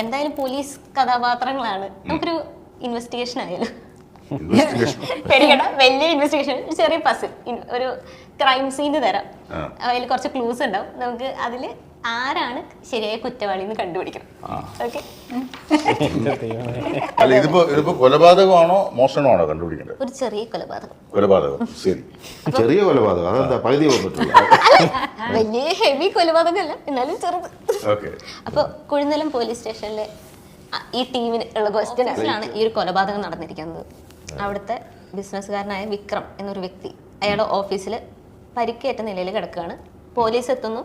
എന്തായാലും പോലീസ് കഥാപാത്രങ്ങളാണ്, നമുക്കൊരു ഇൻവെസ്റ്റിഗേഷൻ ആയാലും പേടിക്കണ്ട, വലിയ ഇൻവെസ്റ്റിഗേഷൻ, ചെറിയ പസിൽ, ഒരു ക്രൈം സീന് തരാം. അതിൽ കുറച്ച് ക്ലൂസ് ഉണ്ടാവും. നമുക്ക് അതിൽ ആരാണ് ശരിയായ കുറ്റവാളി എന്ന് കണ്ടുപിടിക്കണം. ഓക്കെ, അല്ല ഇതിപ്പോ കൊലപാതകമാണോ മോഷണമാണോ കണ്ടുപിടിക്കേണ്ടത്? ഒരു ചെറിയ കൊലപാതകം. കൊലപാതകം, ശരി. ചെറിയ കൊലപാതകം, അതെന്താ പകുതി വന്നിട്ടില്ല? വലിയ ഹെവി കൊലപാതകമല്ല, എന്നാലും ചെറുത്. ഓക്കെ. അപ്പോൾ കുഴിനിലം പോലീസ് സ്റ്റേഷനിലെ ഈ ടീമിന് ഉള്ള ക്വസ്റ്റ്യൻസിലാണ് ഈ ഒരു കൊലപാതകം നടന്നിരിക്കുന്നത്. അവിടുത്തെ ബിസിനസ്സുകാരനായ വിക്രം എന്നൊരു വ്യക്തി, അയാളുടെ ഓഫീസിൽ പരിക്കേറ്റ നിലയിൽ കിടക്കുകയാണ്. പോലീസ് എത്തുന്നു.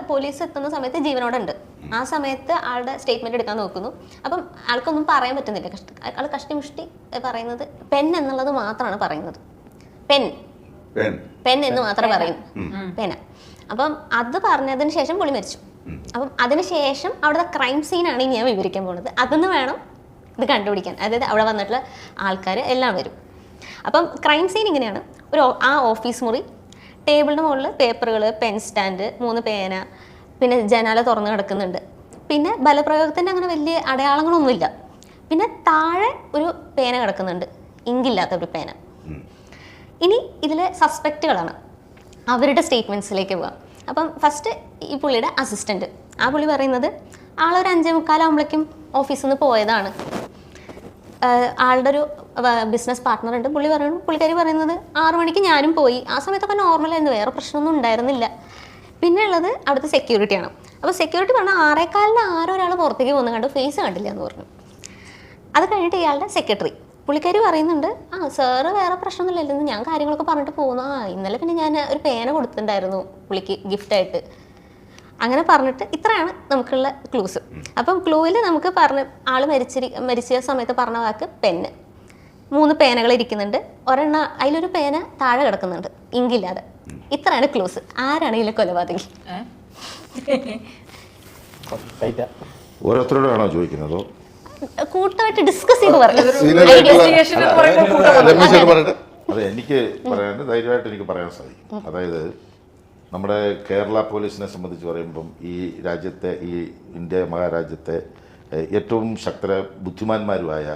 പോലീസ് എത്തുന്ന സമയത്ത് ജീവനോടെ ഉണ്ട്. ആ സമയത്ത് ആളുടെ സ്റ്റേറ്റ്മെന്റ് എടുക്കാൻ നോക്കുന്നു. അപ്പം ആൾക്കൊന്നും പറയാൻ പറ്റുന്നില്ല. ആൾ കഷ്ടിമുഷ്ടി പറയുന്നത് പെൻ എന്നുള്ളത് മാത്രമാണ് പറയുന്നത്. പെൻ എന്ന് മാത്രം പറയും, പെന. അപ്പം അത് പറഞ്ഞതിന് ശേഷം പുള്ളി മരിച്ചു. അപ്പം അതിനുശേഷം അവിടുത്തെ ക്രൈം സീനാണ് ഇനി ഞാൻ വിവരിക്കാൻ പോകുന്നത്. അതൊന്ന് വേണം ഇത് കണ്ടുപിടിക്കാൻ. അതായത് അവിടെ വന്നിട്ടുള്ള ആൾക്കാർ എല്ലാം വരും. അപ്പം ക്രൈം സീൻ ഇങ്ങനെയാണ്. ആ ഓഫീസ് മുറി, ടേബിളിന് മുകളിൽ പേപ്പറുകൾ, പെൻ സ്റ്റാൻഡ്, 3 പേന, പിന്നെ ജനാല തുറന്ന് കിടക്കുന്നുണ്ട്. പിന്നെ ബലപ്രയോഗത്തിൻ്റെ അങ്ങനെ വലിയ അടയാളങ്ങളൊന്നുമില്ല. പിന്നെ താഴെ ഒരു പേന കിടക്കുന്നുണ്ട്, ഇങ്കില്ലാത്ത ഒരു പേന. ഇനി ഇതിലെ സസ്പെക്റ്റുകളാണ്, അവരുടെ സ്റ്റേറ്റ്മെൻറ്റ്സിലേക്ക് പോകാം. അപ്പം ഫസ്റ്റ് ഈ പുള്ളിയുടെ അസിസ്റ്റൻറ്റ്, ആ പുള്ളി പറയുന്നത് ആളൊരു 5:45 ആകുമ്പോഴേക്കും ഓഫീസിൽ നിന്ന് പോയതാണ്. ആളുടെ ഒരു ബിസിനസ് പാർട്ട്ണർ ഉണ്ട്. പുള്ളിക്കാരി പറയുന്നത് 6 മണിക്ക് ഞാനും പോയി. ആ സമയത്തൊക്കെ നോർമലായിരുന്നു, വേറെ പ്രശ്നമൊന്നും ഉണ്ടായിരുന്നില്ല. പിന്നെ ഉള്ളത് അവിടുത്തെ സെക്യൂരിറ്റിയാണ്. അപ്പോൾ സെക്യൂരിറ്റി പറഞ്ഞാൽ 6:15 ആരോ ഒരാൾ പുറത്തേക്ക് പോകുന്ന കണ്ടു, ഫേസ് കണ്ടില്ല എന്ന് പറഞ്ഞു. അത് കഴിഞ്ഞിട്ട് ഇയാളുടെ സെക്രട്ടറി, പുള്ളിക്കാരി പറയുന്നുണ്ട്, സാറ് വേറെ പ്രശ്നമൊന്നുമില്ലെന്ന്, ഞാൻ കാര്യങ്ങളൊക്കെ പറഞ്ഞിട്ട് പോകുന്നു. ഇന്നലെ പിന്നെ ഞാൻ ഒരു പേന കൊടുത്തിട്ടുണ്ടായിരുന്നു പുള്ളിക്ക് ഗിഫ്റ്റായിട്ട്. അങ്ങനെ പറഞ്ഞിട്ട് ഇത്രയാണ് നമുക്കുള്ള ക്ലൂസ്. അപ്പം ക്ലൂവിൽ നമുക്ക് ആൾ മരിച്ച സമയത്ത് പറഞ്ഞ വാക്ക് പെന്ന്. 3 പേനകൾ ഇരിക്കുന്നുണ്ട്, അതിലൊരു പേന താഴെ കിടക്കുന്നുണ്ട്, ഇങ്കില്ലാതെ. ഇത്രയാണ് ക്ലൂസ്. ആരാണ് ഇതിലെ കൊലപാതകി? ഓരോരുത്തരോടാണോ ചോദിക്കുന്നതോ? കൂട്ടമായിട്ട് ഡിസ്കസ് ചെയ്ത് പറഞ്ഞു. അതെ, എനിക്ക് പറയാൻ ധൈര്യമായിട്ട് എനിക്ക് പറയാൻ സാധിക്കും. അതായത് നമ്മുടെ കേരള പോലീസിനെ സംബന്ധിച്ച് പറയുമ്പം ഈ രാജ്യത്തെ, ഈ ഇന്ത്യ മഹാരാജ്യത്തെ ഏറ്റവും ബുദ്ധിമാന്മാരുമായ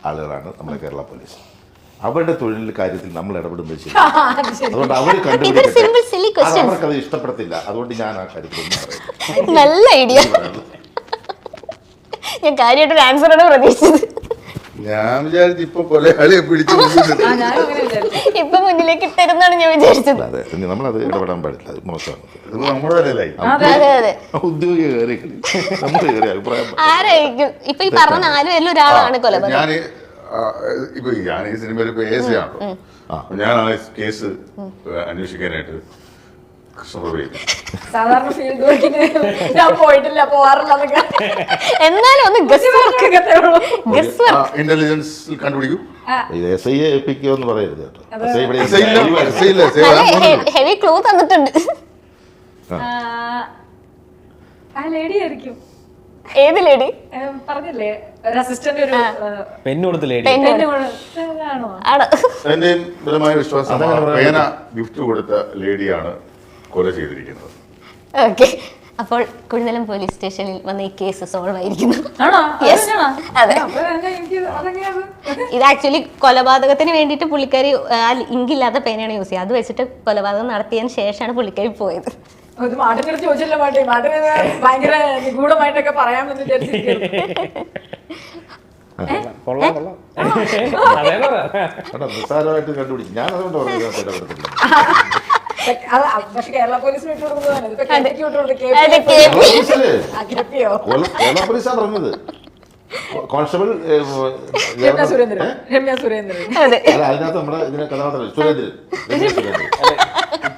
ആളുകളാണ് നമ്മുടെ കേരള പോലീസ്. അവരുടെ തൊഴിൽ കാര്യത്തിൽ നമ്മൾ ഇടപെടുന്നത് ശരി. അതുകൊണ്ട് അവർ കണ്ടുപിടിക്കട്ടെ, അവർക്കത് ഇഷ്ടപ്പെടത്തില്ല. അതുകൊണ്ട് ഞാൻ ആ കാര്യത്തിൽ ഒന്നും പറയുന്നു. നല്ല ഐഡിയ. ഞാൻ കാര്യമായിട്ടൊരു ആൻസറാണ് പ്രതീക്ഷിച്ചത്. ഞാൻ വിചാരിച്ചു ഇപ്പൊ കൊലയാളിയെ പിടിച്ചു ഇപ്പൊ മുന്നിലേക്ക് ഇട്ടിരുന്നാണ് ഞാൻ വിചാരിച്ചത്. അതെ, നമ്മളത് ഇടപെടാൻ പാടില്ല, അത് മോശമാണ്. ഉദ്യോഗി കയറി നമ്മൾ കയറി അഭിപ്രായം ആരായിരിക്കും ഇപ്പൊ ഈ പറഞ്ഞ 4 പേരിൽ ഒരാളാണ് കൊലപാതകം. ഞാൻ ഈ സിനിമയിൽ ഇപ്പൊ ASI ആണല്ലോ. ഞാനാണ് കേസ് അന്വേഷിക്കാനായിട്ട് സാധാരണ ഫീൽഡ് വർക്കിന് ഞാൻ പോയിട്ടില്ല, പോവാറില്ല. എന്നാലും ഒന്ന് ഇന്റലിജൻസിൽ കണ്ടുപിടിക്കും. SI ഏൽപ്പിക്കുമെന്ന് പറയരുത് കേട്ടോ. ഹെവി ക്ലൂ തന്നിട്ടുണ്ട്. ആ ലേഡി ആയിരിക്കും. ഏത് ലേഡി? പറഞ്ഞില്ലേ ഒരു അസിസ്റ്റന്റ്, ഒരു പെണ്ണ് കൊടുത്ത ലേഡി. ആണോ? എന്റെയും ബലമായ വിശ്വാസം പേന ഗിഫ്റ്റ് കൊടുത്ത ലേഡിയാണ് കൊല ചെയ്തിരിക്കുന്നത്. ഓക്കെ, അപ്പോൾ കുഴിനിലം പോലീസ് സ്റ്റേഷനിൽ വന്ന ഈ കേസ് സോൾവ് ആയിരിക്കുന്നു. അതെ, ഇത് ആക്ച്വലി കൊലപാതകത്തിന് വേണ്ടിയിട്ട് പുള്ളിക്കാരി ഇങ്കില്ലാത്ത പേനയാണ് യൂസ് ചെയ്യുക. അത് വെച്ചിട്ട് കൊലപാതകം നടത്തിയതിന് ശേഷമാണ് പുള്ളിക്കാരി പോയത്. മാട്ടിനോട് ചോദിച്ചില്ല, മാട്ടിന് ഭയങ്കര നിഗൂഢമായിട്ടൊക്കെ പറയാമെന്ന് വിചാരിച്ചിരിക്കുന്നു. നിസ്സാരമായിട്ട് കണ്ടുപിടിക്കും. ഞാൻ അതുകൊണ്ട് ഇടപെടത്തില്ല. പക്ഷെ കേരള പോലീസിന് വിട്ടുകൊടുക്കുന്നതാണ്. കേരള പോലീസാ പറഞ്ഞത്. കോൺസ്റ്റബിൾ രമ്യ സുരേന്ദ്രൻ. അതിനകത്ത് നമ്മുടെ ഇതിനെ കഥാപാത്രം സുരേന്ദ്രൻ.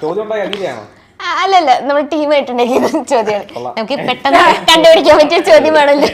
ചോദ്യം ഉണ്ടായി അഖിലയാണോ? അല്ലല്ല, നമ്മൾ ടീമായിട്ടുണ്ടെങ്കിൽ ചോദ്യമാണ്. നമുക്ക് പെട്ടെന്ന് കണ്ടുപിടിക്കാൻ പറ്റിയ ചോദ്യമാണല്ലോ.